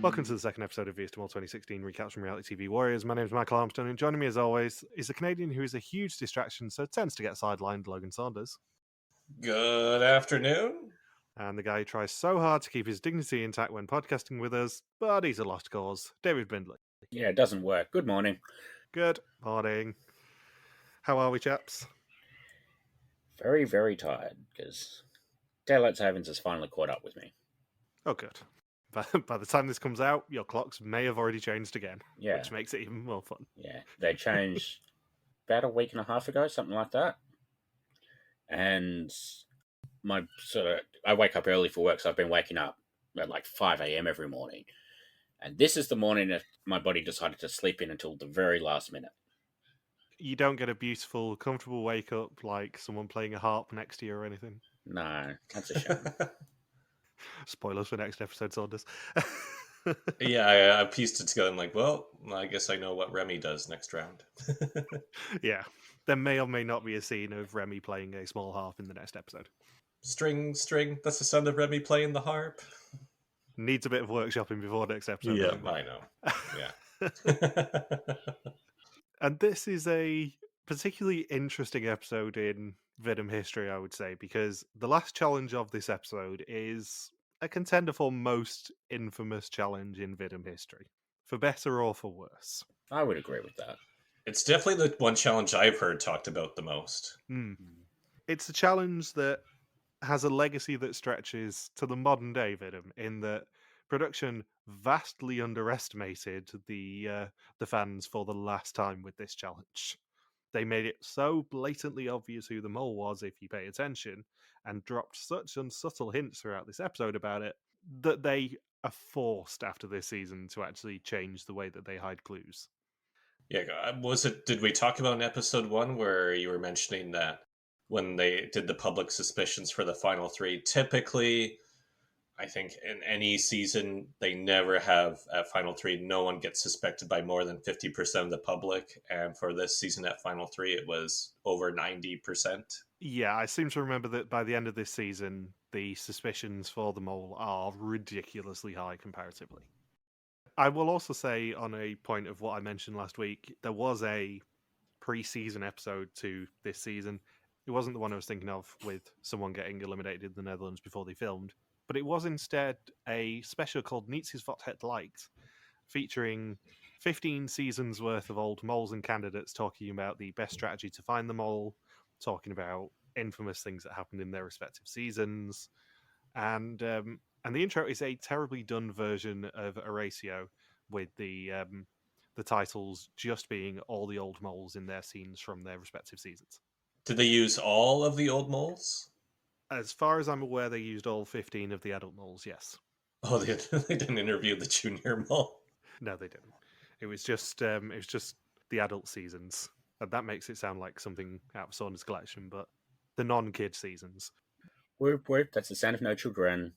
Welcome to the second episode of VSTML 2016 Recaps from Reality TV Warriors. My name is Michael Armstrong, and joining me as always is a Canadian who is a huge distraction, so tends to get sidelined, Logan Saunders. Good afternoon. And the guy who tries so hard to keep his dignity intact when podcasting with us, but he's a lost cause, David Bindles. Yeah, it doesn't work. Good morning. Good morning. How are we, chaps? Very, very tired, because Daylight Savings has finally caught up with me. Oh, good. By the time this comes out, your clocks may have already changed again, Yeah. which makes it even more fun. Yeah, they changed about a week and a half ago, something like that. And I wake up early for work, so I've been waking up at like 5 a.m. every morning. And this is the morning that my body decided to sleep in until the very last minute. You don't get a beautiful, comfortable wake up like someone playing a harp next to you or anything? No, that's a shame. Spoilers for next episode, Saunders. Yeah, I pieced it together. I'm like, well, I guess I know what Remy does next round. Yeah, there may or may not be a scene of Remy playing a small harp in the next episode. String, that's the sound of Remy playing the harp. Needs a bit of workshopping before next episode. Yeah, I know. Yeah. And this is a particularly interesting episode in VIDM history, I would say, because the last challenge of this episode is a contender for most infamous challenge in VIDM history, for better or for worse. I would agree with that. It's definitely the one challenge I've heard talked about the most. It's a challenge that has a legacy that stretches to the modern day VIDM, in that production vastly underestimated the fans for the last time with this challenge. They made it so blatantly obvious who the mole was if you pay attention, and dropped such unsubtle hints throughout this episode about it, that they are forced after this season to actually change the way that they hide clues. Yeah, did we talk about in episode 1 where you were mentioning that when they did the public suspicions for the final 3, typically, I think in any season, they never have at final 3, no one gets suspected by more than 50% of the public. And for this season at final 3, it was over 90%. Yeah, I seem to remember that by the end of this season, the suspicions for the mole are ridiculously high comparatively. I will also say, on a point of what I mentioned last week, there was a pre-season episode to this season. It wasn't the one I was thinking of with someone getting eliminated in the Netherlands before they filmed, but it was instead a special called Niets is wat het lijkt, featuring 15 seasons worth of old moles and candidates talking about the best strategy to find the mole, talking about infamous things that happened in their respective seasons, and the intro is a terribly done version of Horatio, with the titles just being all the old moles in their scenes from their respective seasons. Did they use all of the old moles? As far as I'm aware, they used all 15 of the adult moles, yes. Oh, they didn't interview the junior mole? No, they didn't. It was just the adult seasons. And that makes it sound like something out of Saunders' collection, but the non-kid seasons. Whoop, whoop, that's the sound of no children.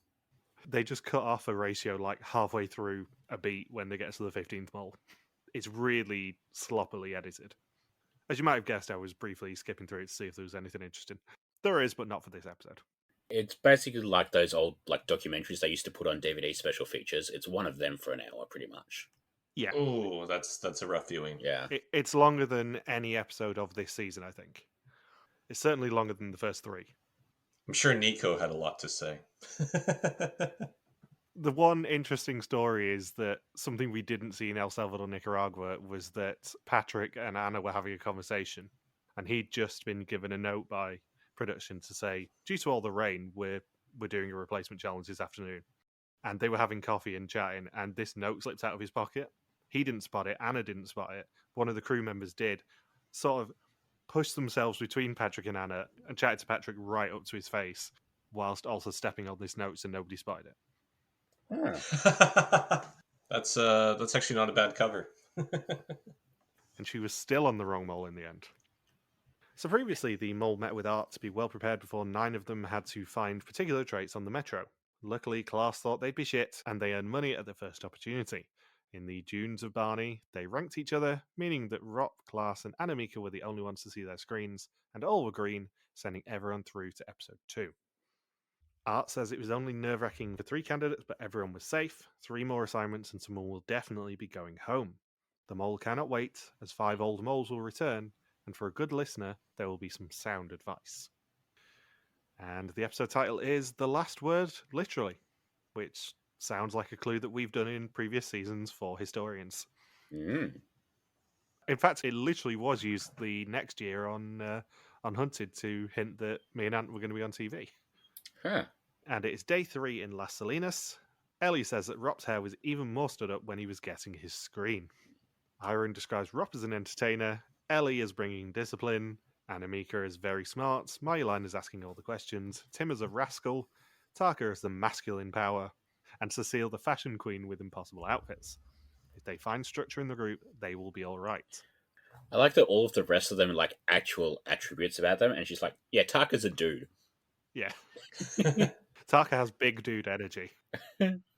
They just cut off a ratio like halfway through a beat when they get to the 15th mole. It's really sloppily edited. As you might have guessed, I was briefly skipping through it to see if there was anything interesting. There is, but not for this episode. It's basically like those old documentaries they used to put on DVD special features. It's one of them for an hour, pretty much. Yeah. Oh, that's a rough viewing. Yeah. It's longer than any episode of this season, I think. It's certainly longer than the first 3. I'm sure Nico had a lot to say. The one interesting story is that something we didn't see in El Salvador, Nicaragua, was that Patrick and Anna were having a conversation, and he'd just been given a note by production to say, due to all the rain, we're doing a replacement challenge this afternoon. And they were having coffee and chatting, and this note slipped out of his pocket. He didn't spot it, Anna didn't spot it, one of the crew members did, sort of pushed themselves between Patrick and Anna and chatted to Patrick right up to his face, whilst also stepping on this note so nobody spotted it. That's actually not a bad cover. And she was still on the wrong mole in the end. So previously, the mole met with Art to be well prepared before 9 of them had to find particular traits on the metro. Luckily, Klaas thought they'd be shit, and they earned money at the first opportunity. In the dunes of Barney, they ranked each other, meaning that Rob, Klaas, and Annemieke were the only ones to see their screens, and all were green, sending everyone through to episode 2. Art says it was only nerve-wracking for 3 candidates, but everyone was safe. 3 more assignments and someone will definitely be going home. The mole cannot wait, as 5 old moles will return, and for a good listener, there will be some sound advice. And the episode title is The Last Word, literally, which sounds like a clue that we've done in previous seasons for historians. Mm. In fact, it literally was used the next year on Hunted to hint that me and Ant were going to be on TV. Huh. And it is day 3 in Las Salinas. Ellie says that Rop's hair was even more stood up when he was getting his screen. Airen describes Rop as an entertainer, Ellie as bringing discipline, Anamika as very smart, Myline as asking all the questions, Tim as a rascal, Taka as the masculine power, and Cecile the fashion queen with impossible outfits. If they find structure in the group, they will be alright. I like that all of the rest of them are like actual attributes about them, and she's like, yeah, Taka's a dude. Yeah. Taka has big dude energy.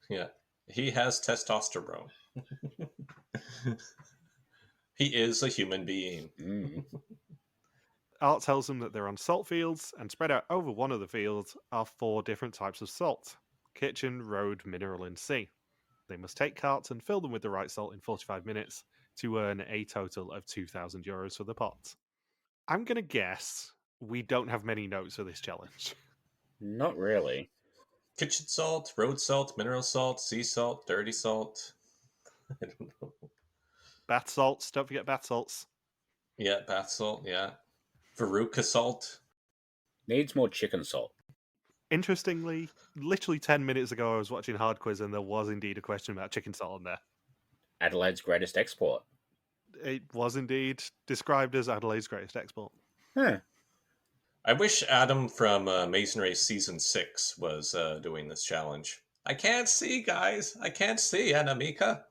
Yeah. He has testosterone. He is a human being. Mm. Art tells them that they're on salt fields, and spread out over one of the fields are 4 different types of salt: kitchen, road, mineral, and sea. They must take carts and fill them with the right salt in 45 minutes to earn a total of €2,000 for the pot. I'm going to guess we don't have many notes for this challenge. Not really. Kitchen salt, road salt, mineral salt, sea salt, dirty salt. I don't know. Bath salts, don't forget bath salts. Yeah, bath salt, yeah. Veruca salt. Needs more chicken salt. Interestingly, literally 10 minutes ago I was watching Hard Quiz and there was indeed a question about chicken salt on there. Adelaide's greatest export. It was indeed described as Adelaide's greatest export. Huh. I wish Adam from Masonry Season 6 was doing this challenge. I can't see, guys. I can't see, Anamika.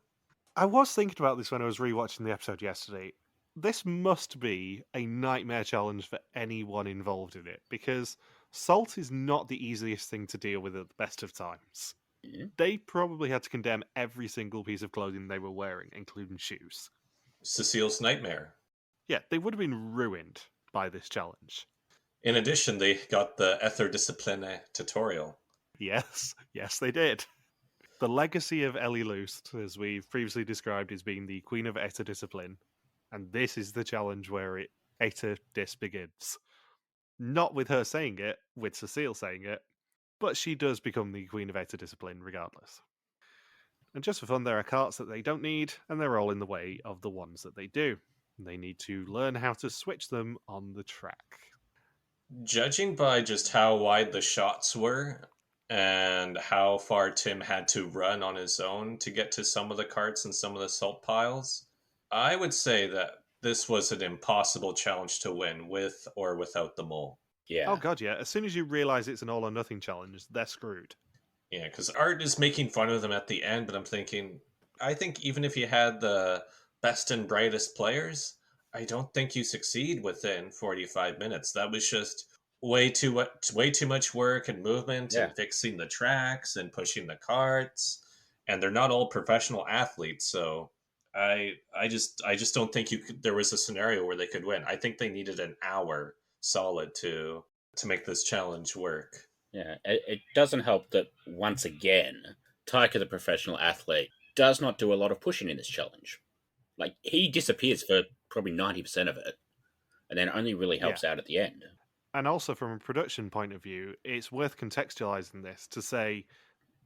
I was thinking about this when I was rewatching the episode yesterday. This must be a nightmare challenge for anyone involved in it, because salt is not the easiest thing to deal with at the best of times. Mm. They probably had to condemn every single piece of clothing they were wearing, including shoes. Cecile's nightmare. Yeah, they would have been ruined by this challenge. In addition, they got the etherdiscipline tutorial. Yes, yes, they did. The legacy of Ellie Lust, as we've previously described, is being the queen of etherdiscipline, and this is the challenge where etherdis begins. Not with her saying it, with Cecile saying it, but she does become the queen of etherdiscipline regardless. And just for fun, there are carts that they don't need, and they're all in the way of the ones that they do. They need to learn how to switch them on the track. Judging by just how wide the shots were and how far Tim had to run on his own to get to some of the carts and some of the salt piles, I would say that this was an impossible challenge to win with or without the mole. Yeah. Oh god, yeah. As soon as you realise it's an all or nothing challenge, they're screwed. Yeah, because Art is making fun of them at the end, but I'm thinking, I think even if you had the best and brightest players, I don't think you succeed within 45 minutes. That was just way too much work and movement Yeah. and fixing the tracks and pushing the carts, and they're not all professional athletes, so I just don't think there was a scenario where they could win. I think they needed an hour solid to make this challenge work. Yeah. It doesn't help that, once again, Taika, the professional athlete, does not do a lot of pushing in this challenge. Like, he disappears for probably 90% of it, and then only really helps out at the end. And also, from a production point of view, it's worth contextualising this to say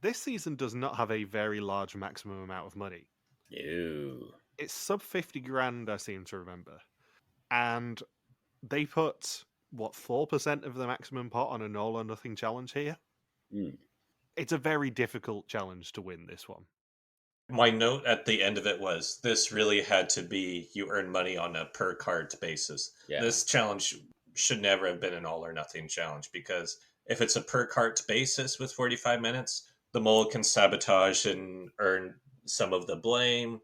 this season does not have a very large maximum amount of money. Ew. It's sub 50 grand, I seem to remember. And they put, 4% of the maximum pot on an all or nothing challenge here? Mm. It's a very difficult challenge to win this one. My note at the end of it was, this really had to be, you earn money on a per cart basis. Yeah. This challenge should never have been an all or nothing challenge, because if it's a per cart basis with 45 minutes, the mole can sabotage and earn some of the blame,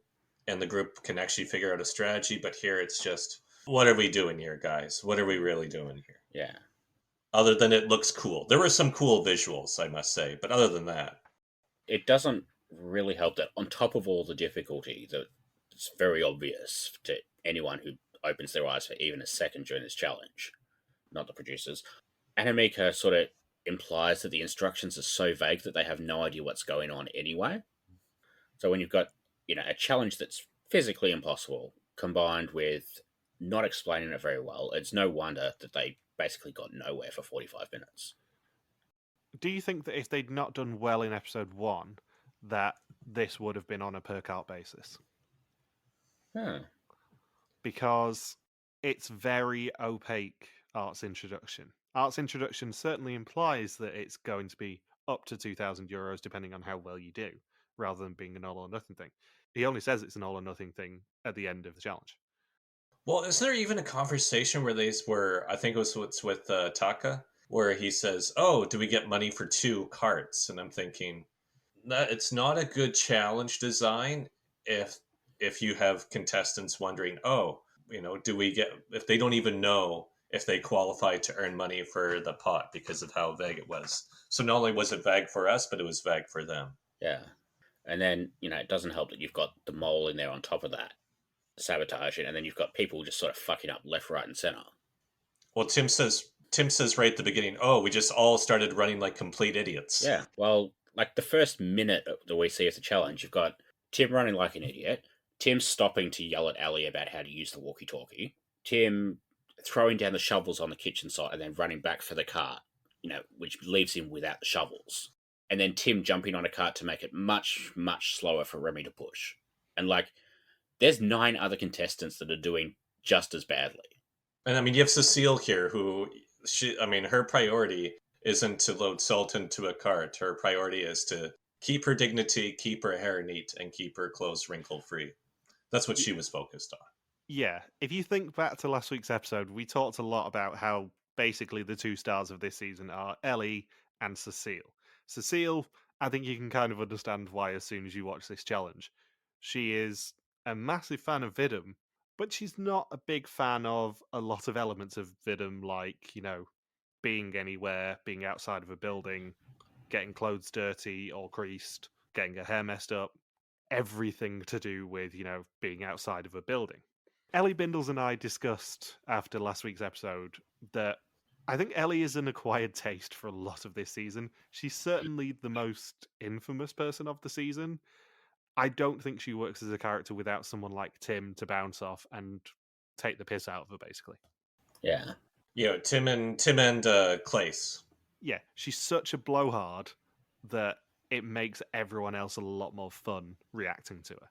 and the group can actually figure out a strategy. But here it's just, what are we doing here, guys? What are we really doing here? Yeah. Other than it looks cool. There were some cool visuals, I must say, but other than that, It doesn't really help that on top of all the difficulty that it's very obvious to anyone who opens their eyes for even a second during this challenge, not the producers, Anamika sort of implies that the instructions are so vague that they have no idea what's going on anyway. So when you've got, a challenge that's physically impossible combined with not explaining it very well, it's no wonder that they basically got nowhere for 45 minutes. Do you think that if they'd not done well in episode 1, that this would have been on a per cart basis? Huh. Because it's very opaque, Art's introduction. Art's introduction certainly implies that it's going to be up to €2,000 depending on how well you do, rather than being an all or nothing thing. He only says it's an all or nothing thing at the end of the challenge. Well, is there even a conversation where I think it was with Taka, where he says, "Oh, do we get money for 2 carts?" And I'm thinking that it's not a good challenge design if you have contestants wondering, "Oh, do we get," if they don't even know if they qualify to earn money for the pot because of how vague it was. So not only was it vague for us, but it was vague for them. Yeah. And then, it doesn't help that you've got the mole in there on top of that, sabotaging, and then you've got people just sort of fucking up left, right, and center. Well, Tim says right at the beginning, "Oh, we just all started running like complete idiots." Yeah. Well, like the first minute that we see as a challenge, you've got Tim running like an idiot, Tim stopping to yell at Ellie about how to use the walkie-talkie, Tim throwing down the shovels on the kitchen site and then running back for the cart, which leaves him without the shovels. And then Tim jumping on a cart to make it much, much slower for Remy to push. And there's 9 other contestants that are doing just as badly. And I mean, you have Cecile here, who her priority isn't to load salt into a cart. Her priority is to keep her dignity, keep her hair neat, and keep her clothes wrinkle-free. That's what she was focused on. Yeah, if you think back to last week's episode, we talked a lot about how basically the 2 stars of this season are Ellie and Cecile. Cecile, I think you can kind of understand why as soon as you watch this challenge. She is a massive fan of WIDM, but she's not a big fan of a lot of elements of WIDM, like, being anywhere, being outside of a building, getting clothes dirty or creased, getting her hair messed up, everything to do with, being outside of a building. Ellie, Bindles, and I discussed after last week's episode that I think Ellie is an acquired taste for a lot of this season. She's certainly the most infamous person of the season. I don't think she works as a character without someone like Tim to bounce off and take the piss out of her, basically. Yeah. Tim and Clace. Yeah, she's such a blowhard that it makes everyone else a lot more fun reacting to her.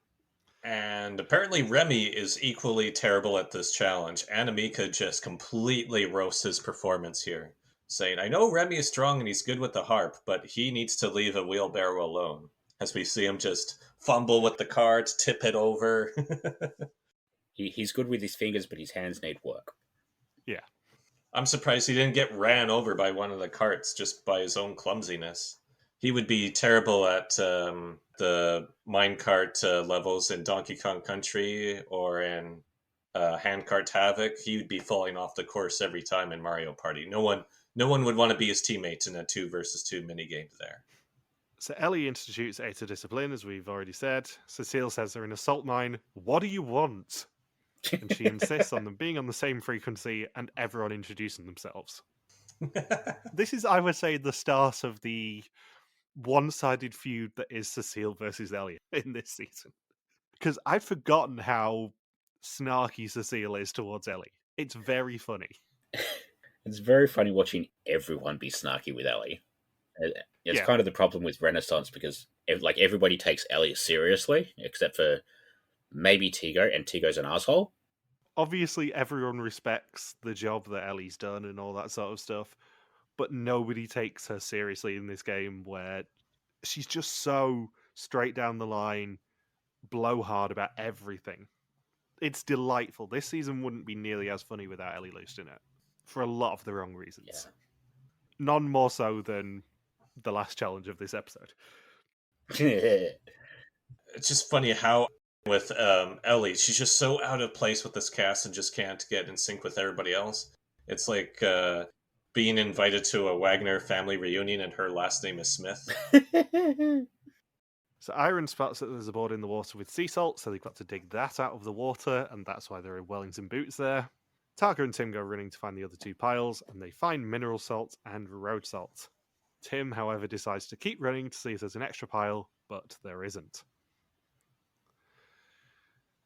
And apparently Remy is equally terrible at this challenge. Anamika just completely roasts his performance here, saying, "I know Remy is strong and he's good with the harp, but he needs to leave a wheelbarrow alone." As we see him just fumble with the cart, tip it over. He's good with his fingers, but his hands need work. Yeah. I'm surprised he didn't get ran over by one of the carts just by his own clumsiness. He would be terrible at the minecart levels in Donkey Kong Country or in Handcart Havoc. He would be falling off the course every time in Mario Party. No one would want to be his teammate in a 2 versus 2 minigame there. So Ellie institutes etherdiscipline, as we've already said. Cecile says they're in a salt mine. What do you want? And she insists on them being on the same frequency and everyone introducing themselves. This is, I would say, the start of the one-sided feud that is Cecile versus Ellie in this season. Because I've forgotten how snarky Cecile is towards Ellie. It's very funny. It's very funny watching everyone be snarky with Ellie. It's kind of the problem with Renaissance because everybody takes Ellie seriously, except for maybe Tigo, and Tigo's an asshole. Obviously, everyone respects the job that Ellie's done and all that sort of stuff, but nobody takes her seriously in this game where she's just so straight down the line, blowhard about everything. It's delightful. This season wouldn't be nearly as funny without Ellie Lust in it, for a lot of the wrong reasons. Yeah. None more so than the last challenge of this episode. It's just funny how with Ellie, she's just so out of place with this cast and just can't get in sync with everybody else. It's like being invited to a Wagner family reunion and her last name is Smith. So Airen spots that there's a board in the water with sea salt, so they've got to dig that out of the water, and that's why there are Wellington boots there. Taka and Tim go running to find the other 2 piles, and they find mineral salt and road salt. Tim, however, decides to keep running to see if there's an extra pile, but there isn't.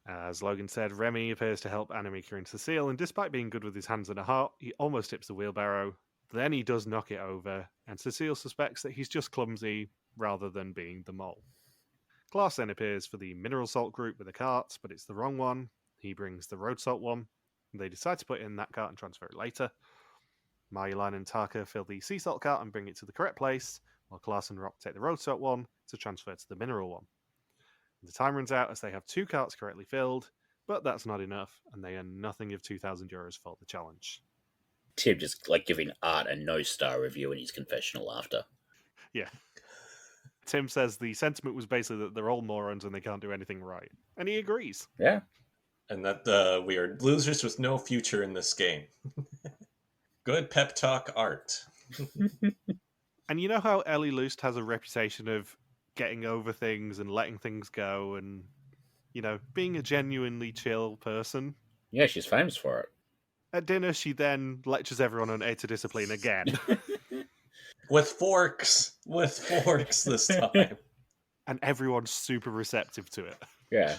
As Logan said, Remy appears to help Annemiek and Cecile, and despite being good with his hands and a heart, he almost tips the wheelbarrow. Then he does knock it over, and Cecile suspects that he's just clumsy rather than being the mole. Klaas then appears for the mineral salt group with a cart, but it's the wrong one. He brings the road salt one. They decide to put it in that cart and transfer it later. Marjolein and Taka fill the sea salt cart and bring it to the correct place, while Klaas and Rock take the road salt one to transfer to the mineral one. The time runs out as they have 2 carts correctly filled, but that's not enough, and they earn nothing of €2,000 for the challenge. Tim just giving Art a no-star review in his confessional after. Yeah. Tim says the sentiment was basically that they're all morons and they can't do anything right. And he agrees. Yeah. And that we are losers with no future in this game. Good pep talk, Art. And you know how Ellie Lust has a reputation of getting over things and letting things go and, being a genuinely chill person? Yeah, she's famous for it. At dinner, she then lectures everyone on etherdiscipline again. With forks this time. And everyone's super receptive to it. Yeah.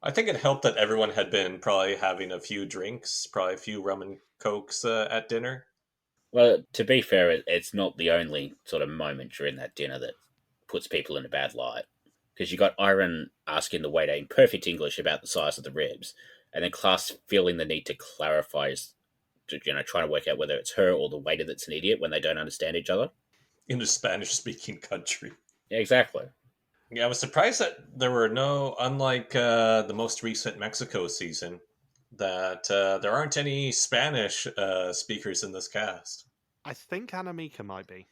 I think it helped that everyone had been probably having a few drinks, probably a few rum and cokes at dinner. Well, to be fair, it's not the only sort of moment during that dinner that puts people in a bad light. Because you got Airen asking the waiter in perfect English about the size of the ribs, and then Klaas feeling the need to clarify, trying to work out whether it's her or the waiter that's an idiot when they don't understand each other. In a Spanish-speaking country. Yeah, exactly. Yeah, I was surprised that there were no, unlike the most recent Mexico season, that there aren't any Spanish speakers in this cast. I think Annemiek might be.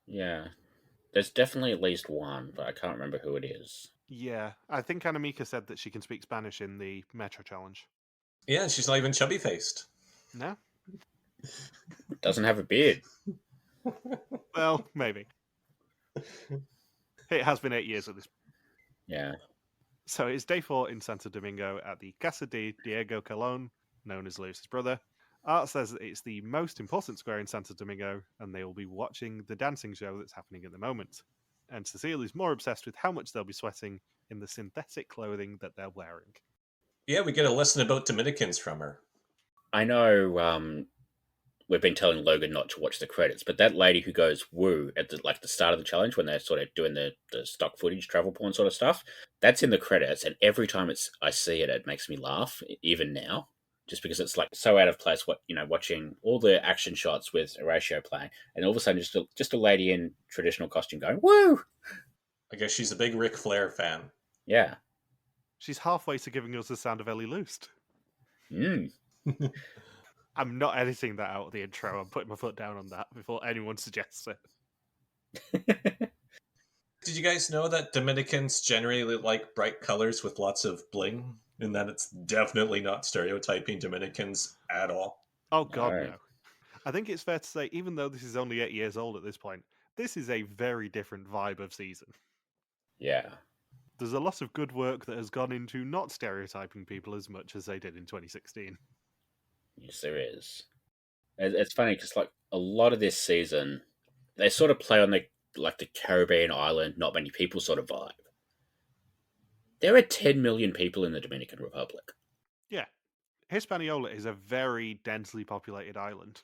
Yeah. There's definitely at least one, but I can't remember who it is. Yeah, I think Annemiek said that she can speak Spanish in the Metro Challenge. Yeah, she's not even chubby-faced. No? Doesn't have a beard. Well, maybe. It has been 8 years at this point. Yeah. So it's day 4 in Santo Domingo at the Casa de Diego Colon, known as Lewis's brother. Art says that it's the most important square in Santo Domingo, and they will be watching the dancing show that's happening at the moment. And Cecile is more obsessed with how much they'll be sweating in the synthetic clothing that they're wearing. Yeah, we get a lesson about Dominicans from her. I know we've been telling Logan not to watch the credits, but that lady who goes woo at the start of the challenge when they're sort of doing the stock footage, travel porn sort of stuff, that's in the credits, and every time I see it, it makes me laugh, even now. Just because it's so out of place, watching all the action shots with Horatio playing, and all of a sudden just a lady in traditional costume going, woo! I guess she's a big Ric Flair fan. Yeah. She's halfway to giving us the sound of Ellie Lust. Mm. I'm not editing that out of the intro. I'm putting my foot down on that before anyone suggests it. Did you guys know that Dominicans generally like bright colors with lots of bling? And that it's definitely not stereotyping Dominicans at all. Oh, God, Right. no. I think it's fair to say, even though this is only 8 years old at this point, this is a very different vibe of season. Yeah. There's a lot of good work that has gone into not stereotyping people as much as they did in 2016. Yes, there is. It's funny because a lot of this season, they sort of play on the Caribbean island, not many people sort of vibe. There are 10 million people in the Dominican Republic. Yeah. Hispaniola is a very densely populated island.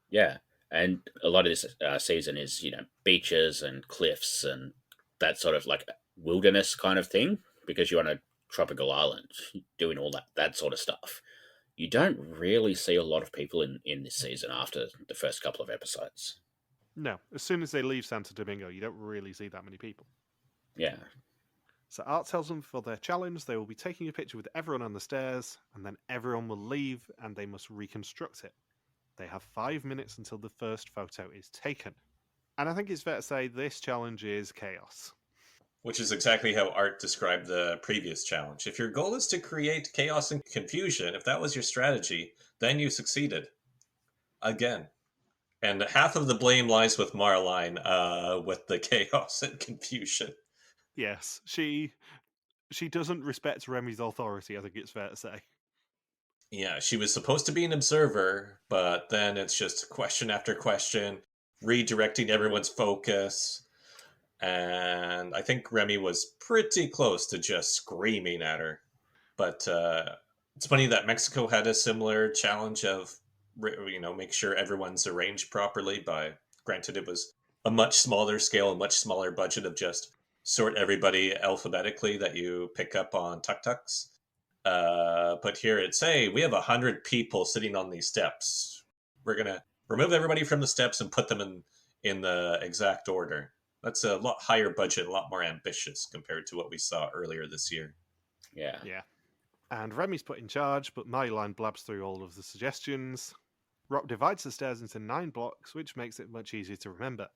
Yeah. And a lot of this season is, beaches and cliffs and that sort of wilderness kind of thing, because you're on a tropical island doing all that sort of stuff. You don't really see a lot of people in this season after the first couple of episodes. No. As soon as they leave Santo Domingo, you don't really see that many people. Yeah. So Art tells them for their challenge, they will be taking a picture with everyone on the stairs, and then everyone will leave, and they must reconstruct it. They have 5 minutes until the first photo is taken. And I think it's fair to say this challenge is chaos. Which is exactly how Art described the previous challenge. If your goal is to create chaos and confusion, if that was your strategy, then you succeeded. Again. And half of the blame lies with Marjolein with the chaos and confusion. Yes, she doesn't respect Remy's authority, I think it's fair to say. Yeah, she was supposed to be an observer, but then it's just question after question. redirecting everyone's focus. And I think Remy was pretty close to just screaming at her. But it's funny that Mexico had a similar challenge of, make sure everyone's arranged properly. By granted, it was a much smaller scale, a much smaller budget of just sort everybody alphabetically that you pick up on tuk-tuks. But here it's, hey, we have 100 people sitting on these steps. We're gonna remove everybody from the steps and put them in the exact order. That's a lot higher budget, a lot more ambitious compared to what we saw earlier this year. Yeah. Yeah. And Remy's put in charge, but Marjolein blabs through all of the suggestions. Rob divides the stairs into 9 blocks, which makes it much easier to remember.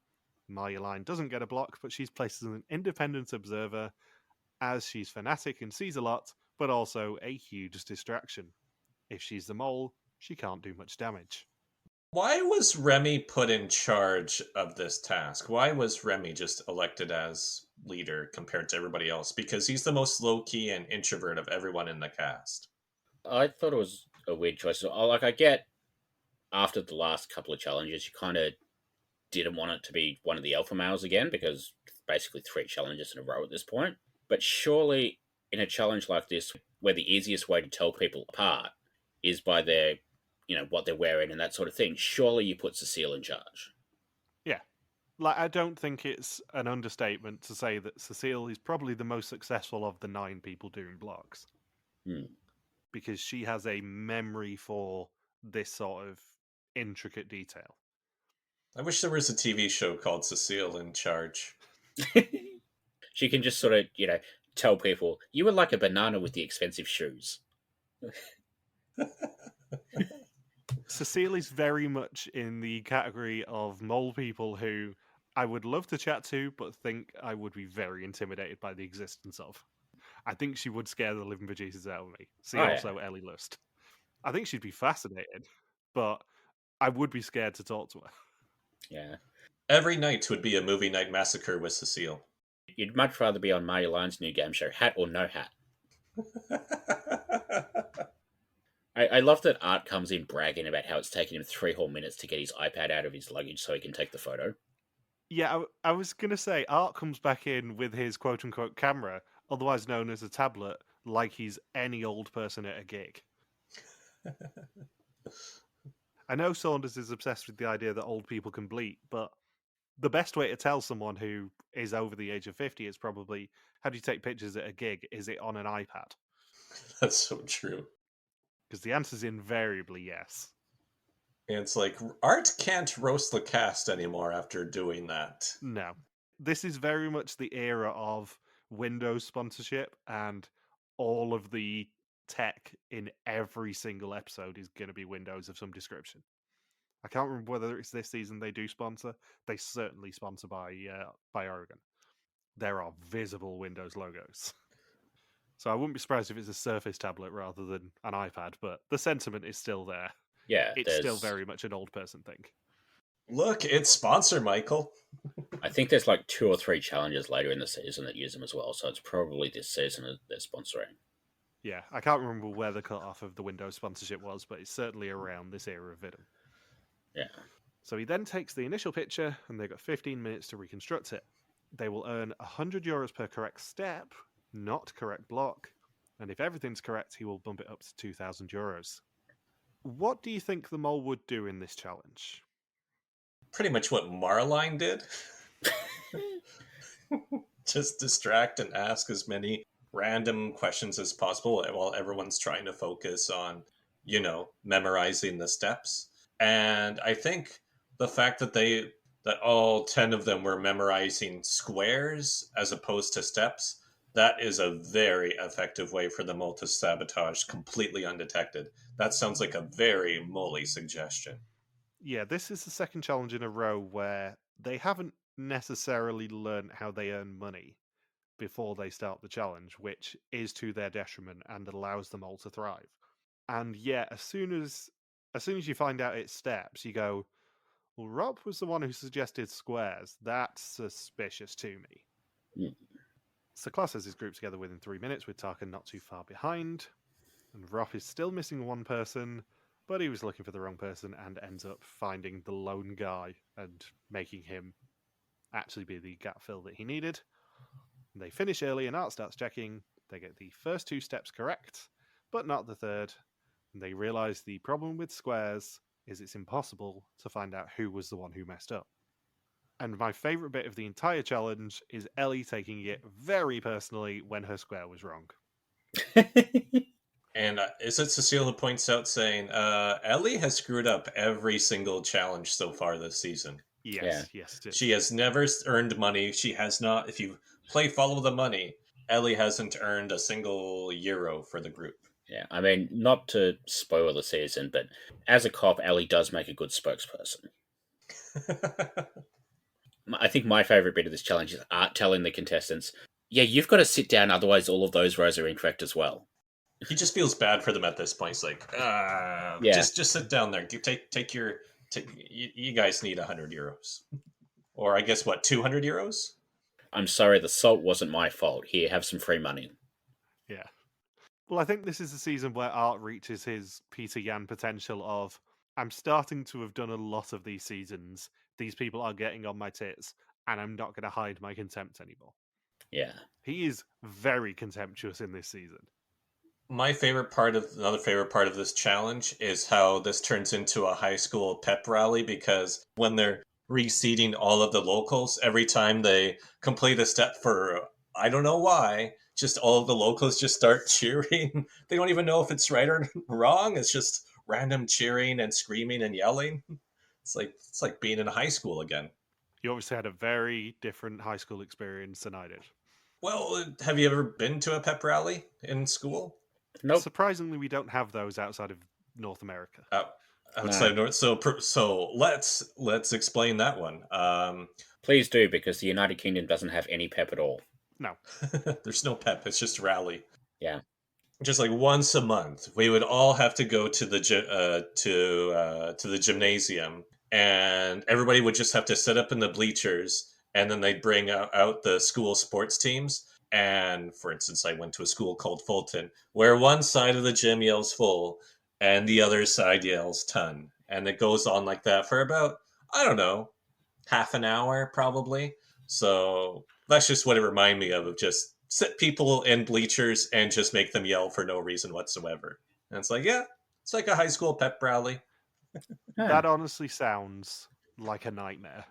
Marjolein doesn't get a block, but she's placed as an independent observer, as she's fanatic and sees a lot, but also a huge distraction. If she's the mole, she can't do much damage. Why was Remy put in charge of this task? Why was Remy just elected as leader compared to everybody else? Because he's the most low-key and introvert of everyone in the cast. I thought it was a weird choice. I get after the last couple of challenges, you kind of didn't want it to be one of the alpha males again, because basically 3 challenges in a row at this point. But surely in a challenge like this, where the easiest way to tell people apart is by their, what they're wearing and that sort of thing, surely you put Cecile in charge. Yeah. I don't think it's an understatement to say that Cecile is probably the most successful of the 9 people doing blocks. Because she has a memory for this sort of intricate detail. I wish there was a TV show called Cecile in Charge. She can just sort of, tell people, you were like a banana with the expensive shoes. Cecile is very much in the category of mole people who I would love to chat to, but think I would be very intimidated by the existence of. I think she would scare the living bejesus out of me. See also Ellie Lust. I think she'd be fascinated, but I would be scared to talk to her. Yeah. Every night would be a movie night massacre with Cecile. You'd much rather be on Marjoleine's new game show, Hat or No Hat. I love that Art comes in bragging about how it's taken him 3 whole minutes to get his iPad out of his luggage so he can take the photo. Yeah, I was going to say, Art comes back in with his quote-unquote camera, otherwise known as a tablet, like he's any old person at a gig. I know Saunders is obsessed with the idea that old people can bleat, but the best way to tell someone who is over the age of 50 is probably, how do you take pictures at a gig? Is it on an iPad? That's so true. Because the answer's invariably yes. And it's like, Art can't roast the cast anymore after doing that. No. This is very much the era of Windows sponsorship, and all of the tech in every single episode is going to be Windows of some description. I can't remember whether it's this season they do sponsor. They certainly sponsor by Oregon. There are visible Windows logos. So I wouldn't be surprised if it's a Surface tablet rather than an iPad, but the sentiment is still there. Yeah, it's still very much an old person thing. Look, it's sponsor, Michael. I think there's like 2 or 3 challenges later in the season that use them as well, so it's probably this season that they're sponsoring. Yeah, I can't remember where the cut-off of the Windows sponsorship was, but it's certainly around this era of WIDM. Yeah. So he then takes the initial picture, and they've got 15 minutes to reconstruct it. They will earn €100 per correct step, not correct block, and if everything's correct, he will bump it up to €2,000. What do you think the mole would do in this challenge? Pretty much what Marjolein did. Just distract and ask as many random questions as possible while everyone's trying to focus on, memorizing the steps. And I think the fact that all 10 of them were memorizing squares as opposed to steps, that is a very effective way for the mole to sabotage completely undetected. That sounds like a very moley suggestion. Yeah, this is the second challenge in a row where they haven't necessarily learned how they earn money before they start the challenge, which is to their detriment and allows them all to thrive. And yeah, as soon as you find out it's steps, you go, well, Rob was the one who suggested squares. That's suspicious to me. So class has his group together within 3 minutes, with Tarkin not too far behind. And Rob is still missing one person, but he was looking for the wrong person and ends up finding the lone guy and making him actually be the gap fill that he needed. They finish early and Art starts checking. They get the first 2 steps correct, but not the third. And they realise the problem with squares is it's impossible to find out who was the one who messed up. And my favourite bit of the entire challenge is Ellie taking it very personally when her square was wrong. And is it Cecile who points out saying, Ellie has screwed up every single challenge so far this season. Yes, yes, it is. She has never earned money. She has not, if you play Follow the Money, Ellie hasn't earned a single euro for the group. Yeah, I mean, not to spoil the season, but as a cop, Ellie does make a good spokesperson. I think my favourite bit of this challenge is Art telling the contestants, yeah, you've got to sit down, otherwise all of those rows are incorrect as well. He just feels bad for them at this point. He's like, just sit down there. You guys need 100 euros. Or I guess, 200 euros? I'm sorry, the salt wasn't my fault. Here, have some free money. Yeah. Well, I think this is the season where Art reaches his Peter Yan potential of, I'm starting to have done a lot of these seasons. These people are getting on my tits, and I'm not going to hide my contempt anymore. Yeah. He is very contemptuous in this season. Another favorite part of this challenge is how this turns into a high school pep rally, because when they're reseeding all of the locals, every time they complete a step for, I don't know why, just all of the locals just start cheering. They don't even know if it's right or wrong. It's just random cheering and screaming and yelling. It's like being in high school again. You obviously had a very different high school experience than I did. Well, have you ever been to a pep rally in school? Nope. Surprisingly, we don't have those outside of North America. Outside of North, so let's explain that one. Please do, because the United Kingdom doesn't have any pep at all. No. There's no pep. It's just rally. Yeah. Just like once a month, we would all have to go to the gymnasium, and everybody would just have to sit up in the bleachers, and then they'd bring out the school sports teams. And for instance, I went to a school called Fulton, where one side of the gym yells full, and the other side yells ton, and it goes on like that for about, I don't know, half an hour probably. So that's just what it reminded me of just sit people in bleachers and just make them yell for no reason whatsoever. And it's like, yeah, it's like a high school pep rally. That honestly sounds like a nightmare.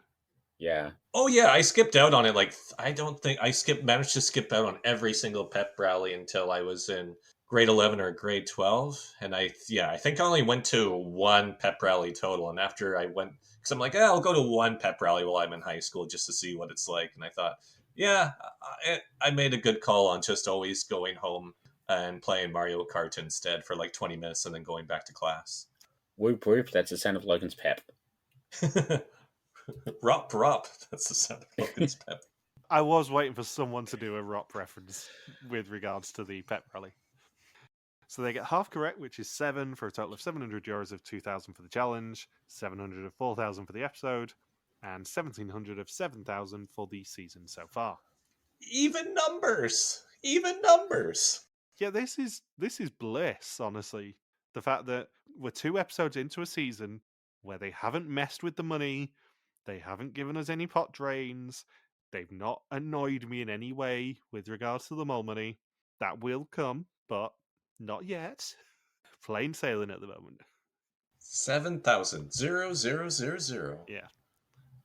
Yeah. Oh yeah, I skipped out on it. I don't think managed to skip out on every single pep rally until I was in grade 11 or grade 12. And I think I only went to one pep rally total. And after I went, because I'm like, I'll go to one pep rally while I'm in high school just to see what it's like. And I thought, yeah, I made a good call on just always going home and playing Mario Kart instead for 20 minutes and then going back to class. Whoop whoop, that's the sound of Logan's pep. Rop, that's the sound of Logan's pep. I was waiting for someone to do a ROP reference with regards to the pep rally. So they get half correct, which is 7, for a total of 700 euros of 2,000 for the challenge, 700 of 4,000 for the episode, and 1,700 of 7,000 for the season so far. Even numbers! Yeah, this is bliss, honestly. The fact that we're 2 episodes into a season where they haven't messed with the money, they haven't given us any pot drains, they've not annoyed me in any way with regards to the mole money. That will come, but not yet. Plain sailing at the moment. 7,000. 0,000. Yeah.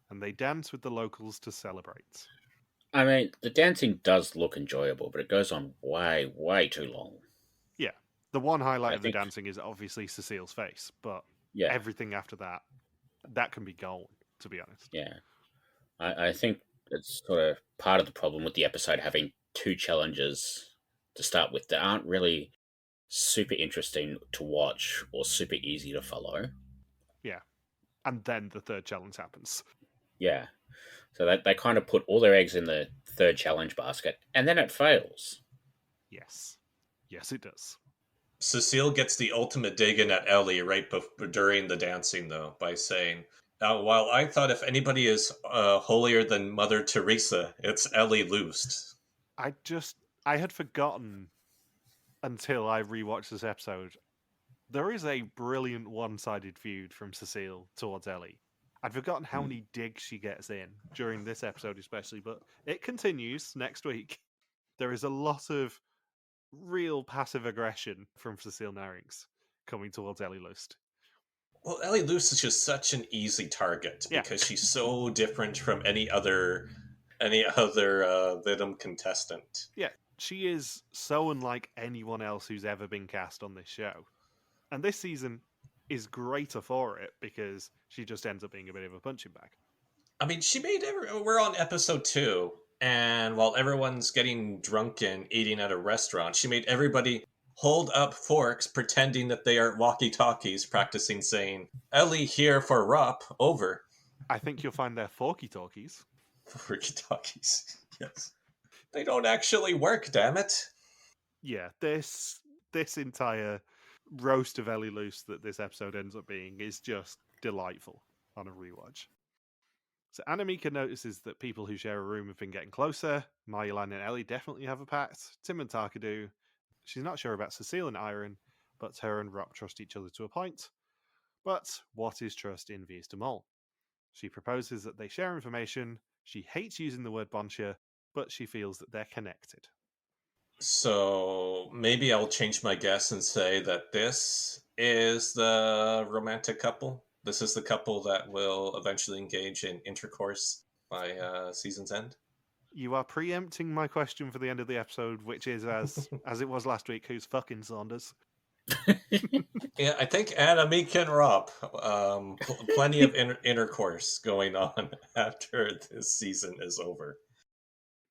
And they dance with the locals to celebrate. I mean, the dancing does look enjoyable, but it goes on way, way too long. Yeah. The one highlight of the dancing is obviously Cecile's face, but everything after that can be gone, to be honest. Yeah. I think it's sort of part of the problem with the episode having 2 challenges to start with that aren't really super interesting to watch or super easy to follow. Yeah. And then the 3rd challenge happens. Yeah. So they kind of put all their eggs in the 3rd challenge basket, and then it fails. Yes. Yes, it does. Cecile gets the ultimate dig in at Ellie during the dancing, though, by saying, while I thought if anybody is holier than Mother Teresa, it's Ellie Lust. I had forgotten until I rewatched this episode. There is a brilliant one-sided feud from Cecile towards Ellie. I'd forgotten how many digs she gets in during this episode, especially, but it continues next week. There is a lot of real passive aggression from Cecile Narings coming towards Ellie Lust. Well, Ellie Lust is just such an easy target Yeah. because she's so different from any other WIDM contestant. Yeah, she is so unlike anyone else who's ever been cast on this show. And this season is greater for it because she just ends up being a bit of a punching bag. I mean, she made we're on episode 2, and while everyone's getting drunk and eating at a restaurant, she made everybody hold up forks pretending that they are walkie-talkies, practicing saying, Ellie here for Rop, over. I think you'll find they're forky-talkies. Walkie-talkies, yes. They don't actually work, damn it. Yeah, this entire roast of Ellie Lust that this episode ends up being is just delightful on a rewatch. So Anamika notices that people who share a room have been getting closer. Marjolaine and Ellie definitely have a pact. Tim and Taka do. She's not sure about Cecile and Airen, but her and Rop trust each other to a point. But what is trust in Vies de Mol? She proposes that they share information. She hates using the word bonshire, but she feels that they're connected. So maybe I'll change my guess and say that this is the romantic couple. This is the couple that will eventually engage in intercourse by season's end. You are preempting my question for the end of the episode, which is as it was last week, who's fucking Saunders? Yeah, I think Anamika and Rob. Plenty of intercourse going on after this season is over.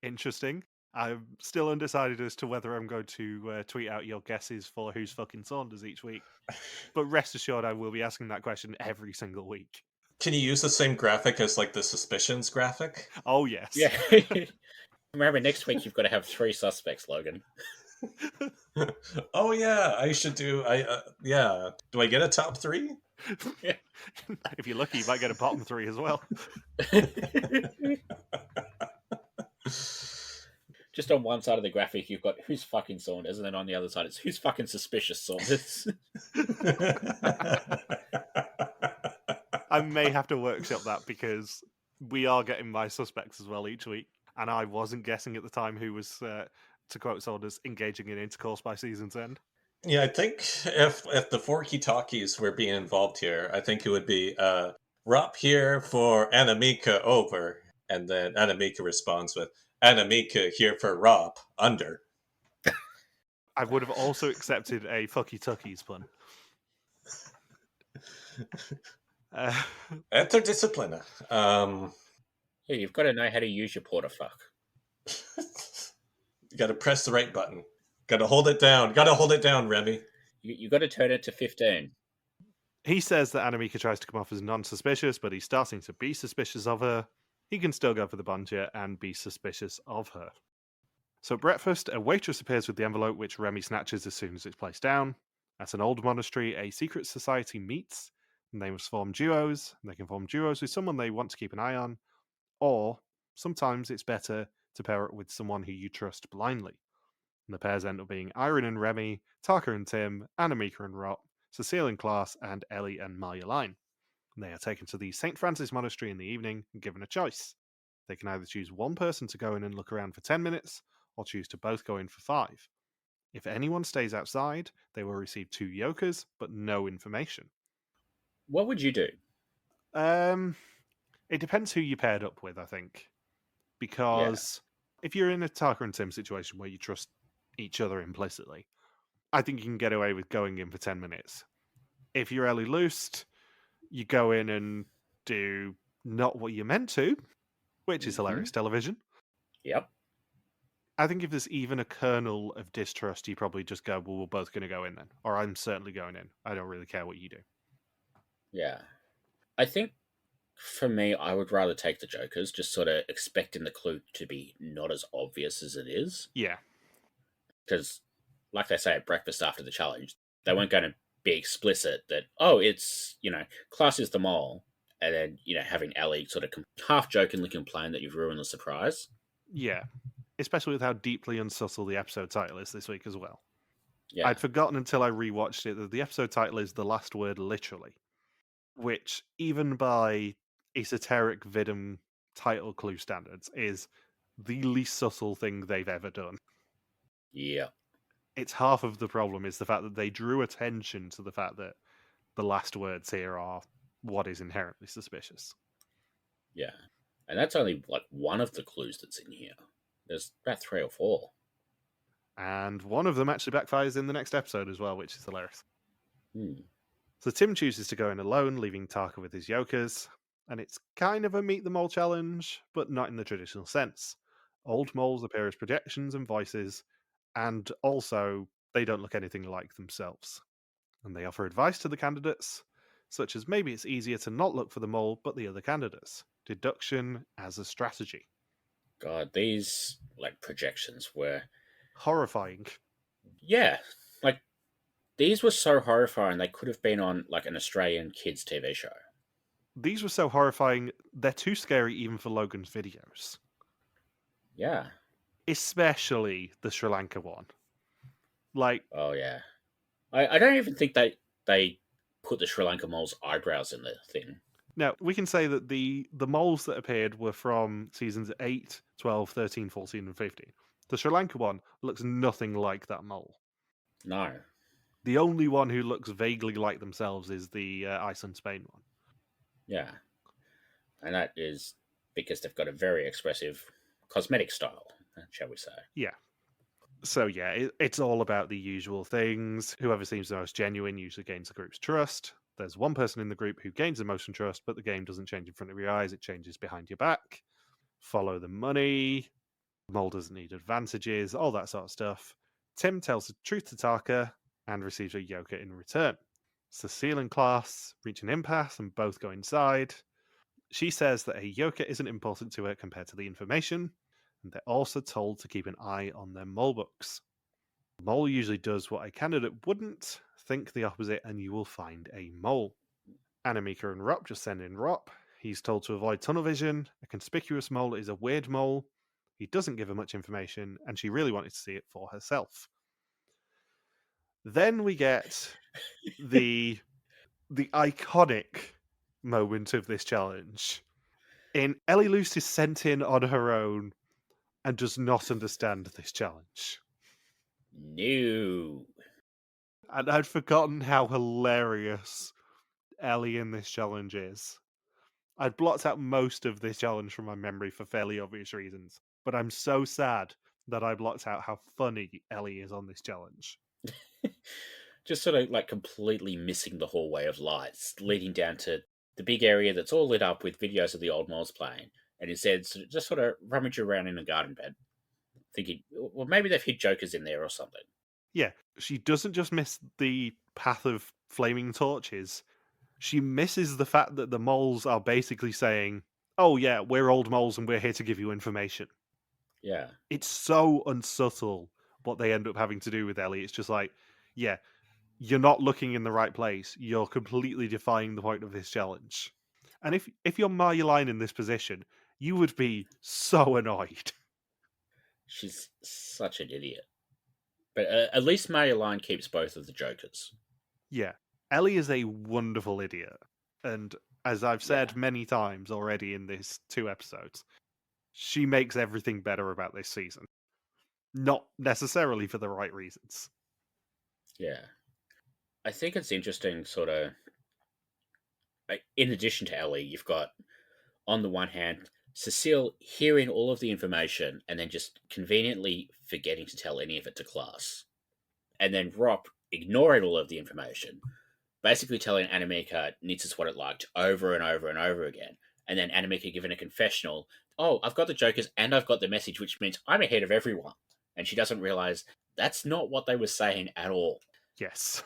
Interesting. I'm still undecided as to whether I'm going to tweet out your guesses for who's fucking Saunders each week. But rest assured, I will be asking that question every single week. Can you use the same graphic as like the suspicions graphic? Oh, yes. Yeah. Remember, next week you've got to have 3 suspects, Logan. Oh yeah, I should do. Yeah. Do I get a top 3? If you're lucky, you might get a bottom 3 as well. Just on one side of the graphic, you've got who's fucking Saunders, and then on the other side, it's who's fucking suspicious Saunders. I may have to workshop that because we are getting my suspects as well each week, and I wasn't guessing at the time who was, to quote Saunders, engaging in intercourse by season's end. Yeah, I think if the Forky Talkies were being involved here, I think it would be Rop here for Anamika over, and then Anamika responds with Anamika here for Rob under. I would have also accepted a fucky tuckies pun. Etherdiscipline. Yeah, you've got to know how to use your portafuck. You got to press the right button. Got to hold it down. Got to hold it down, Remy. You got to turn it to 15. He says that Anamika tries to come off as non-suspicious, but he's starting to be suspicious of her. He can still go for the bonshire and be suspicious of her. So at breakfast, a waitress appears with the envelope, which Remy snatches as soon as it's placed down. At an old monastery, a secret society meets, and they must form duos. They can form duos with someone they want to keep an eye on, or sometimes it's better to pair it with someone who you trust blindly. And the pairs end up being Airen and Remy, Taka and Tim, Anamika and Rop, Cecile and Klaas, and Ellie and Marjolaine. They are taken to the St. Francis Monastery in the evening and given a choice. They can either choose one person to go in and look around for 10 minutes, or choose to both go in for 5. If anyone stays outside, they will receive 2 yokers, but no information. What would you do? It depends who you paired up with, I think. Because if you're in a Taka and Tim situation where you trust each other implicitly, I think you can get away with going in for 10 minutes. If you're Ellie Lust, you go in and do not what you're meant to, which is hilarious television. Yep. I think if there's even a kernel of distrust, you probably just go, well, we're both going to go in then. Or I'm certainly going in. I don't really care what you do. Yeah. I think for me, I would rather take the jokers, just sort of expecting the clue to be not as obvious as it is. Yeah. Because, like they say at breakfast after the challenge, they weren't going to be explicit that, oh, it's, Klaas is the mole, and then, having Ellie sort of half-jokingly complain that you've ruined the surprise. Yeah. Especially with how deeply unsubtle the episode title is this week as well. Yeah. I'd forgotten until I rewatched it that the episode title is The Last Word Literally, which even by esoteric WIDM title clue standards, is the least subtle thing they've ever done. Yeah. It's half of the problem is the fact that they drew attention to the fact that the last words here are what is inherently suspicious. Yeah. And that's only like one of the clues that's in here. There's about 3 or 4. And one of them actually backfires in the next episode as well, which is hilarious. So Tim chooses to go in alone, leaving Taka with his yokers. And it's kind of a meet the mole challenge, but not in the traditional sense. Old moles appear as projections and voices, and also they don't look anything like themselves. And they offer advice to the candidates, such as maybe it's easier to not look for the mole but the other candidates. Deduction as a strategy. God, these like projections were Horrifying. Yeah. Like these were so horrifying they could have been on like an Australian kids TV show. These were so horrifying, they're too scary even for Logan's videos. Yeah. Especially the Sri Lanka one. Like, oh yeah. I don't even think they put the Sri Lanka mole's eyebrows in the thing. Now, we can say that the moles that appeared were from seasons 8, 12, 13, 14, and 15. The Sri Lanka one looks nothing like that mole. No. The only one who looks vaguely like themselves is the Iceland-Spain one. Yeah. And that is because they've got a very expressive cosmetic style, shall we say. Yeah. So yeah, it's all about the usual things. Whoever seems the most genuine usually gains the group's trust. There's one person in the group who gains the most trust, but the game doesn't change in front of your eyes, it changes behind your back. Follow the money. Mole doesn't need advantages, all that sort of stuff. Tim tells the truth to Taka and receives a yoker in return. Cecile and Klaas reach an impasse and both go inside. She says that a yoker isn't important to her compared to the information, and they're also told to keep an eye on their mole books. Mole usually does what a candidate wouldn't. Think the opposite and you will find a mole. Anamika and Rop just send in Rop. He's told to avoid tunnel vision. A conspicuous mole is a weird mole. He doesn't give her much information, and she really wanted to see it for herself. Then we get the iconic moment of this challenge. Ellie Lust is sent in on her own and does not understand this challenge. No. And I'd forgotten how hilarious Ellie in this challenge is. I'd blocked out most of this challenge from my memory for fairly obvious reasons, but I'm so sad that I blocked out how funny Ellie is on this challenge. Just sort of like completely missing the hallway of lights leading down to the big area that's all lit up with videos of the old moles playing, and instead just sort of rummage around in a garden bed, thinking, well, maybe they've hid jokers in there or something. Yeah, she doesn't just miss the path of flaming torches. She misses the fact that the moles are basically saying, oh yeah, we're old moles and we're here to give you information. Yeah. It's so unsubtle what they end up having to do with Ellie. It's just like, yeah, you're not looking in the right place. You're completely defying the point of this challenge. And if you're Marjolein in this position, you would be so annoyed. She's such an idiot. But at least Marjolein keeps both of the jokers. Yeah. Ellie is a wonderful idiot. And as I've said many times already in these 2 episodes, she makes everything better about this season. Not necessarily for the right reasons. Yeah. I think it's interesting, sort of, like, in addition to Ellie, you've got, on the one hand, Cecile hearing all of the information and then just conveniently forgetting to tell any of it to Klaas. And then Rop ignoring all of the information, basically telling Anamika Nitz is what it liked over and over and over again. And then Anamika giving a confessional, oh, I've got the jokers and I've got the message, which means I'm ahead of everyone. And she doesn't realise that's not what they were saying at all. Yes.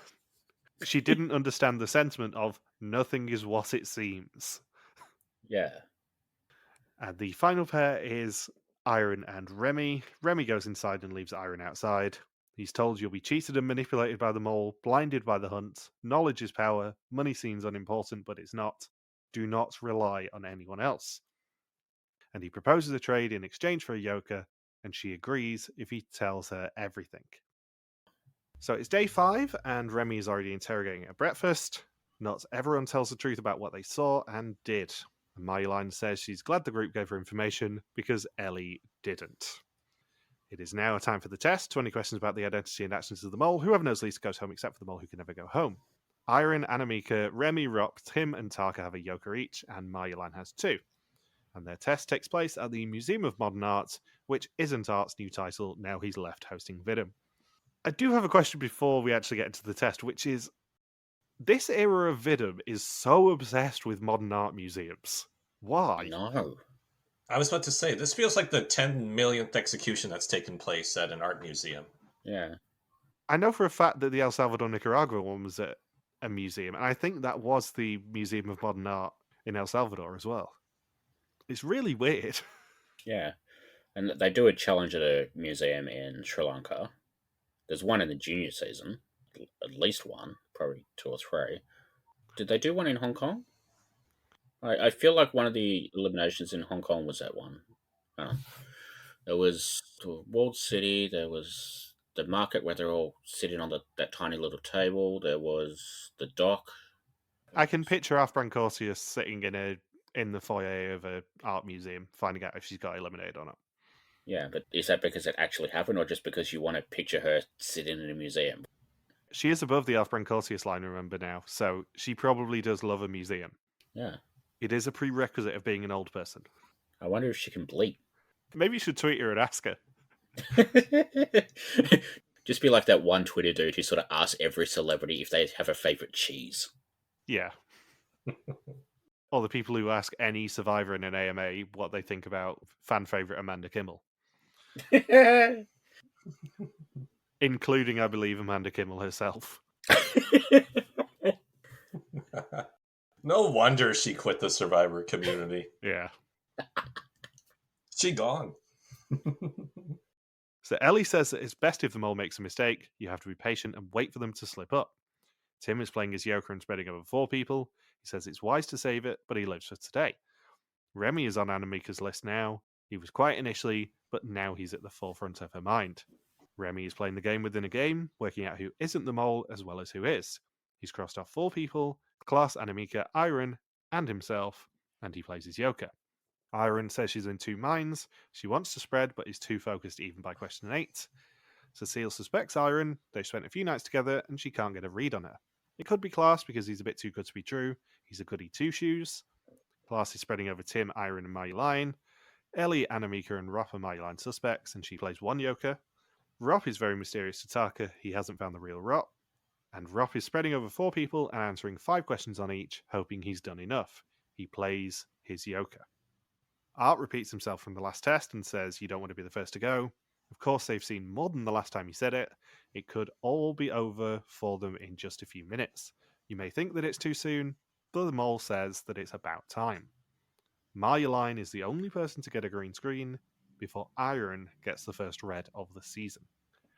She didn't understand the sentiment of nothing is what it seems. Yeah. And the final pair is Airen and Remy. Remy goes inside and leaves Airen outside. He's told you'll be cheated and manipulated by the mole, blinded by the hunt. Knowledge is power. Money seems unimportant, but it's not. Do not rely on anyone else. And he proposes a trade in exchange for a yoker, and she agrees if he tells her everything. So it's day 5, and Remy is already interrogating at breakfast. Not everyone tells the truth about what they saw and did. And Marjolein says she's glad the group gave her information because Ellie didn't. It is now time for the test. 20 questions about the identity and actions of the mole. Whoever knows least goes home except for the mole who can never go home. Airen, Anamika, Remy, Rop, Tim, and Taka have a yoker each, and Marjolein has 2. And their test takes place at the Museum of Modern Art, which isn't Art's new title now he's left hosting WIDM. I do have a question before we actually get into the test, which is, this era of WIDM is so obsessed with modern art museums. Why? No. I was about to say, this feels like the 10 millionth execution that's taken place at an art museum. Yeah. I know for a fact that the El Salvador, Nicaragua one was at a museum, and I think that was the Museum of Modern Art in El Salvador as well. It's really weird. Yeah. And they do a challenge at a museum in Sri Lanka. There's one in the junior season. At least one. Probably 2 or 3. Did they do one in Hong Kong? I feel like one of the eliminations in Hong Kong was that one. There was the walled city. There was the market where they're all sitting on that tiny little table. There was the dock. I can picture Afran Corsius sitting in the foyer of an art museum, finding out if she's got eliminated or not. Yeah, but is that because it actually happened, or just because you want to picture her sitting in a museum? She is above the Afran Corsius line, remember now, so she probably does love a museum. Yeah. It is a prerequisite of being an old person. I wonder if she can bleat. Maybe you should tweet her and ask her. Just be like that one Twitter dude who sort of asks every celebrity if they have a favourite cheese. Yeah. Or the people who ask any survivor in an AMA what they think about fan favourite Amanda Kimmel. Including, I believe, Amanda Kimmel herself. No wonder she quit the Survivor community. Yeah. She gone. So Ellie says that it's best if the mole makes a mistake. You have to be patient and wait for them to slip up. Tim is playing his yoker and spreading over 4 people. He says it's wise to save it, but he lives for today. Remy is on Anamika's list now. He was quiet initially, but now he's at the forefront of her mind. Remy is playing the game within a game, working out who isn't the mole as well as who is. He's crossed off 4 people, Klaas, Anamika, Airen, and himself, and he plays his yoker. Airen says she's in 2 minds. She wants to spread, but is too focused even by question 8. Cecile suspects Airen. They've spent a few nights together, and she can't get a read on her. It could be Klaas because he's a bit too good to be true. He's a goody 2-shoes. Klaas is spreading over Tim, Airen, and Marjolein. Ellie, Anamika, and Rop are Marjolein suspects, and she plays 1 yoker. Rop is very mysterious to Taka. He hasn't found the real Rop. And Rop is spreading over 4 people and answering 5 questions on each, hoping he's done enough. He plays his yoker. Art repeats himself from the last test and says, "You don't want to be the first to go." Of course, they've seen more than the last time he said it. It could all be over for them in just a few minutes. You may think that it's too soon, but the mole says that it's about time. Marjolein is the only person to get a green screen before Airen gets the first red of the season.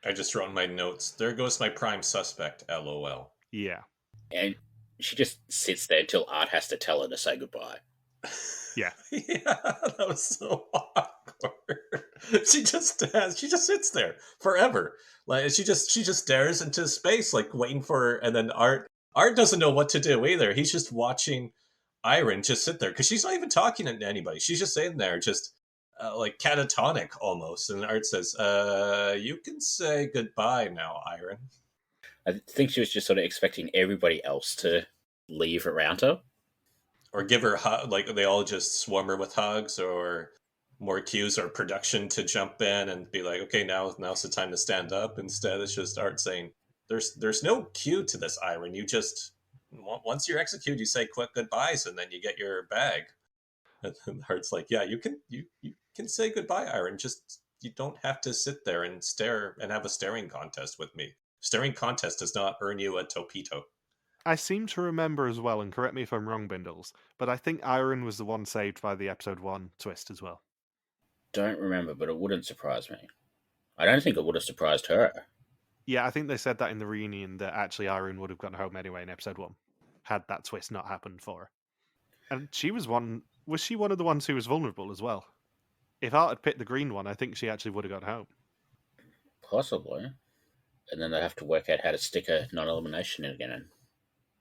I just wrote in my notes, there goes my prime suspect, LOL. Yeah. And she just sits there until Art has to tell her to say goodbye. Yeah. Yeah, that was so awkward. She just sits there forever. Like she just stares into space, like waiting for, and then Art doesn't know what to do either. He's just watching Airen just sit there because she's not even talking to anybody. She's just sitting there, just like catatonic almost. And Art says, "You can say goodbye now, Airen." I think she was just sort of expecting everybody else to leave around her. Or give her like they all just swarm her with hugs, or more cues or production to jump in and be like, okay, now's the time to stand up. Instead, it's just Art saying, "There's no cue to this, Airen. You just once you're executed, you say quick goodbyes, and then you get your bag." And Art's like, "Yeah, you can say goodbye, Airen. Just you don't have to sit there and stare and have a staring contest with me. Staring contest does not earn you a topito." I seem to remember as well, and correct me if I'm wrong, Bindles, but I think Airen was the one saved by the episode 1 twist as well. Don't remember, but it wouldn't surprise me. I don't think it would have surprised her. Yeah, I think they said that in the reunion that actually Airen would have gone home anyway in episode 1, had that twist not happened for her. And she was she one of the ones who was vulnerable as well? If Art had picked the green one, I think she actually would have gone home. Possibly. And then they have to work out how to stick a non-elimination in again.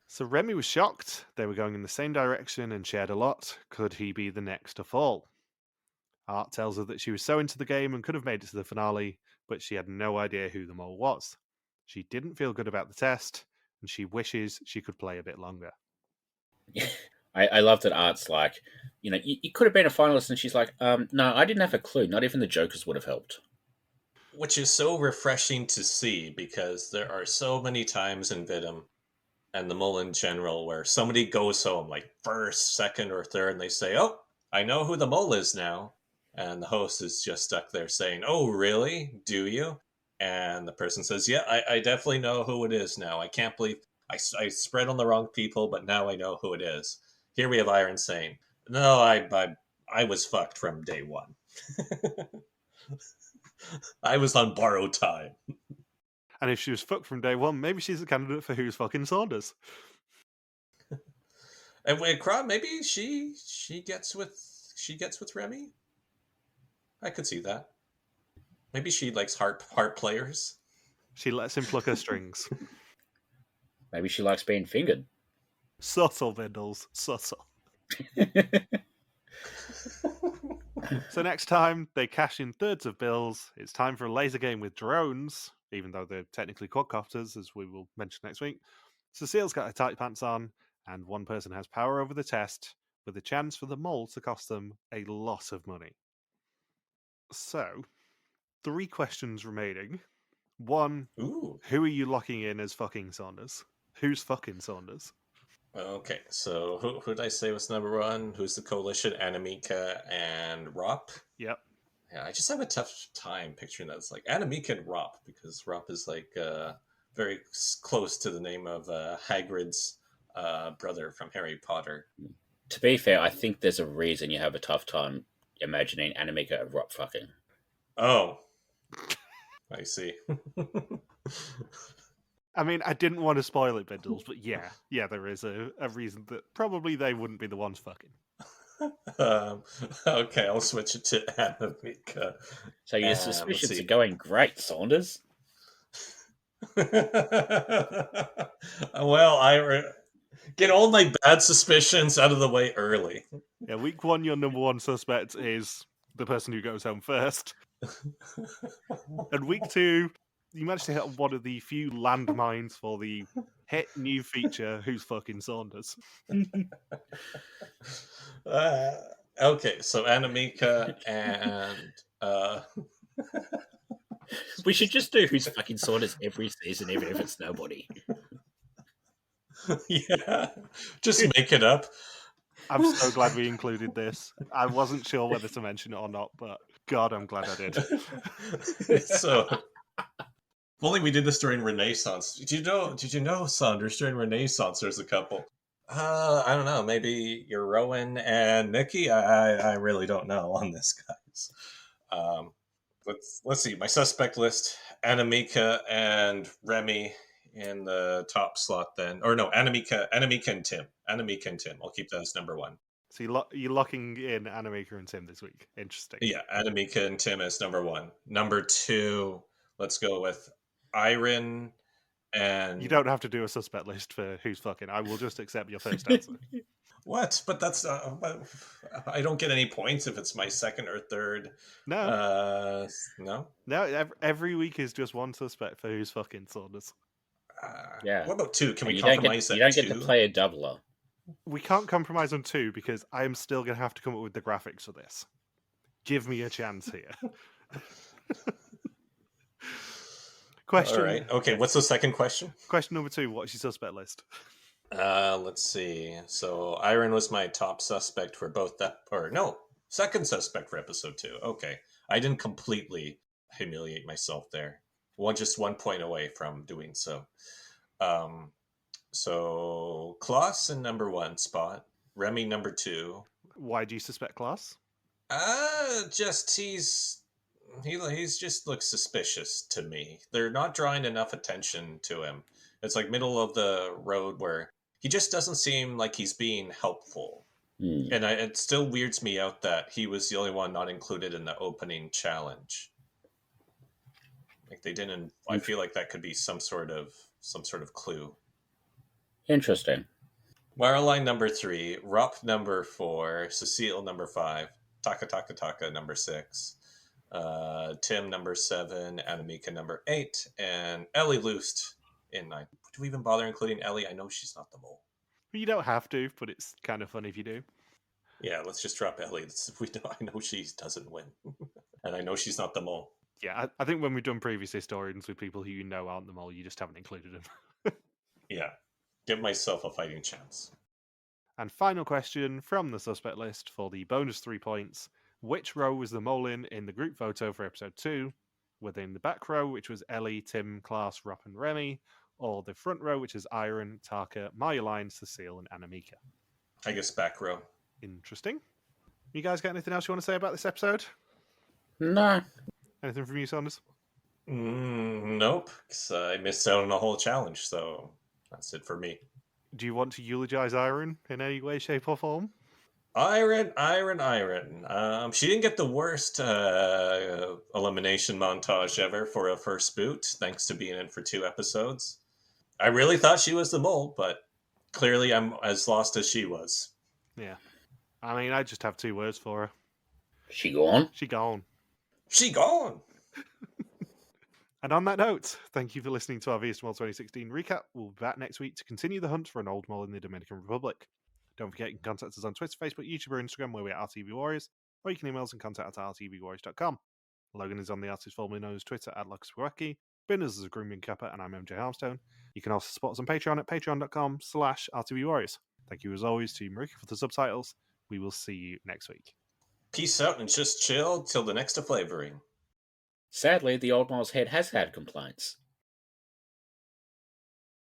So Remy was shocked. They were going in the same direction and shared a lot. Could he be the next to fall? Art tells her that she was so into the game and could have made it to the finale, but she had no idea who the mole was. She didn't feel good about the test, and she wishes she could play a bit longer. I love that Art's like, you could have been a finalist, and she's like, no, I didn't have a clue. Not even the Jokers would have helped. Which is so refreshing to see, because there are so many times in WIDM and the mole in general where somebody goes home like first, second, or third, and they say, "Oh, I know who the mole is now," and the host is just stuck there saying, "Oh, really? Do you?" And the person says, "Yeah, I definitely know who it is now. I can't believe I spread on the wrong people, but now I know who it is." Here we have Airen saying, "No, I was fucked from day one. I was on borrowed time." And if she was fucked from day one, maybe she's a candidate for Who's Fucking Saunders. And wait, Craw, maybe she gets with Remy. I could see that. Maybe she likes harp players. She lets him pluck her strings. Maybe she likes being fingered. Subtle, Bindles. Subtle. So next time, they cash in thirds of bills. It's time for a laser game with drones, even though they're technically quadcopters, as we will mention next week. Cecile's got her tight pants on, and one person has power over the test, with a chance for the mole to cost them a lot of money. So, 3 questions remaining. 1, Ooh. who are you locking in as fucking Saunders? Who's fucking Saunders? Okay, so who did I say was number one? Who's the coalition? Anamika and Rop? Yep. Yeah, I just have a tough time picturing that. It's like Anamika and Rop, because Rop is like very close to the name of Hagrid's brother from Harry Potter. To be fair, I think there's a reason you have a tough time imagining Anamika and Rob fucking. Oh, I see. I mean, I didn't want to spoil it, Bindles, but yeah, there is a reason that probably they wouldn't be the ones fucking. Okay, I'll switch it to Anamika. So your suspicions are going great, Saunders. Well, get all my bad suspicions out of the way early. Yeah, week 1, your number 1 suspect is the person who goes home first. And week 2, you managed to hit one of the few landmines for the hit new feature, Who's Fucking Saunders? Okay, so Anamika and... We should just do Who's Fucking Saunders every season, even if it's nobody. Yeah, just make it up. I'm so glad we included this. I wasn't sure whether to mention it or not, but God, I'm glad I did. So, if only we did this during Renaissance. Did you know, Saunders, during Renaissance there's a couple? I don't know, maybe you're Rowan and Nikki? I really don't know on this, guys. Let's see, my suspect list: Anamika and Remy in the top slot then. Or no, Anamika and Tim. Anamika and Tim. I'll keep that as number 1. So you're locking in Anamika and Tim this week. Interesting. Yeah, Anamika and Tim as number 1. Number 2, let's go with Airen and... You don't have to do a suspect list for Who's Fucking. I will just accept your first answer. What? But that's I don't get any points if it's my second or third. No. No? No, every week is just one suspect for Who's Fucking Saunders. Yeah. What about 2? Can we compromise that? You don't get to play a doubler. We can't compromise on 2 because I am still going to have to come up with the graphics for this. Give me a chance here. Question. All right. Okay, what's the second question? Question number 2, what's your suspect list? Let's see. So Airen was my top suspect for both that, or no, second suspect for episode 2. Okay. I didn't completely humiliate myself there. Just 1 point away from doing so. So Klaus in number 1 spot, Remy number 2. Why do you suspect Klaus? Just he's just looks suspicious to me. They're not drawing enough attention to him. It's like middle of the road where he just doesn't seem like he's being helpful. And it still weirds me out that he was the only one not included in the opening challenge. Like they didn't. I feel like that could be some sort of clue. Interesting. Wareline number 3, Rup number 4, Cecile number 5, Taka Taka Taka number 6, Tim number 7, Anamika number 8, and Ellie Lust in 9. Do we even bother including Ellie? I know she's not the mole. You don't have to, but it's kind of fun if you do. Yeah, let's just drop Ellie. I know she doesn't win. And I know she's not the mole. Yeah, I think when we've done previous historians with people who you know aren't the mole, you just haven't included them. Yeah. Give myself a fighting chance. And final question from the suspect list for the bonus 3 points. Which row was the mole in the group photo for episode 2? Within the back row, which was Ellie, Tim, Klaas, Rupp, and Remy, or the front row, which is Airen, Taka, Marjolein, Cecile, and Anamika? I guess back row. Interesting. You guys got anything else you want to say about this episode? No. Anything from you, Saunders? Nope, because I missed out on the whole challenge, so that's it for me. Do you want to eulogize Airen in any way, shape, or form? Airen. She didn't get the worst elimination montage ever for a first boot, thanks to being in for 2 episodes. I really thought she was the mole, but clearly I'm as lost as she was. Yeah. I mean, I just have 2 words for her. She gone? She gone. She gone! And on that note, thank you for listening to our VS Mole 2016 recap. We'll be back next week to continue the hunt for an old mole in the Dominican Republic. Don't forget you can contact us on Twitter, Facebook, YouTube, or Instagram where we're at RTV Warriors, or you can email us and contact at rtvwarriors.com. Logan is on the artist formerly known as Twitter at LuxWaki. Bindles is a grooming capper, and I'm MJ Harmstone. You can also support us on Patreon at patreon.com/rtvwarriors. Thank you as always to Marika for the subtitles. We will see you next week. Peace out and just chill till the next flavoring. Sadly, the old mole's head has had complaints.